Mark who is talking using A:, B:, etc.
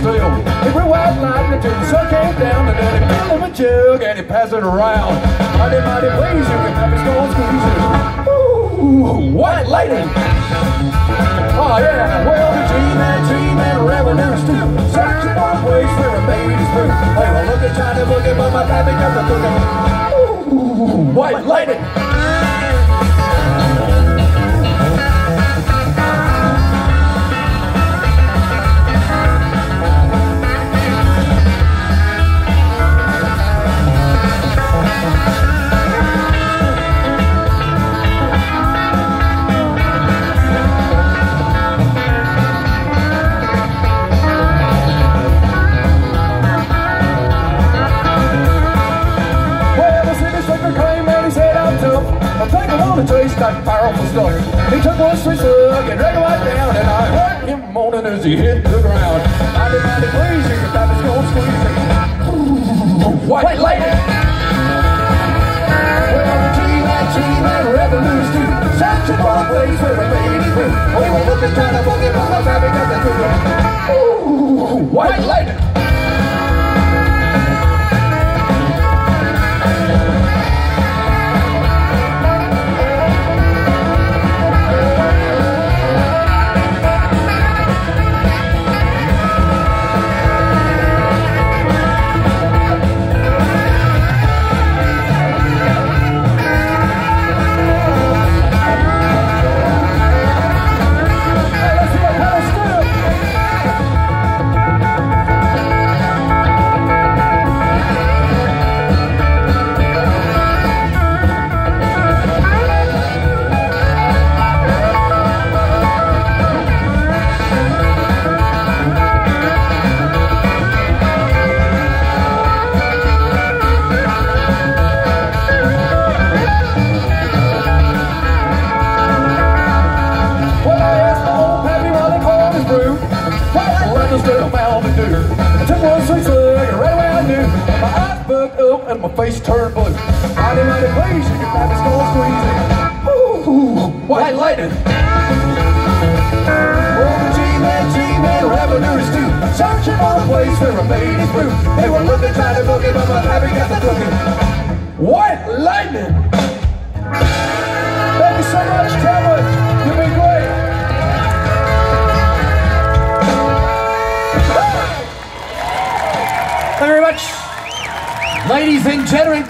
A: still. He blew white lightning till the sun came down, and then he filled him a jug and he passed it around. Mighty, mighty please, you can have his gold squeezing. Ooh, white lightning. Oh yeah, well the G-Man revenues too. Searching for a place for a baby's fruit. They were looking, trying to look at, but my pappy got the cooking. Ooh, white lightning. I'll take him on a taste that powerful stuff. He took one sweet slug and dragged it right down, and I heard him moaning as he hit the ground. Mighty, mighty please, you can have his gold squeezing. Ooh, white lightning. Well, the G-Man revenues too. Searching for a place where a baby's fruit. We were looking, trying to book it, but my baby got the cooking. Ooh, white lightning. I took one sweet slug and right away I knew my eyes bugged up and my face turned blue. Mighty, mighty please, you can have his gold squeezing. Ooh, white lightning. Well, the G-Man revenues too. Searching for a place for a baby's fruit. They were looking, trying to book it, but my happy got the cooking. White lightning. Thank you so much, Tamworth. You've been great.
B: Thank you very much, ladies and gentlemen.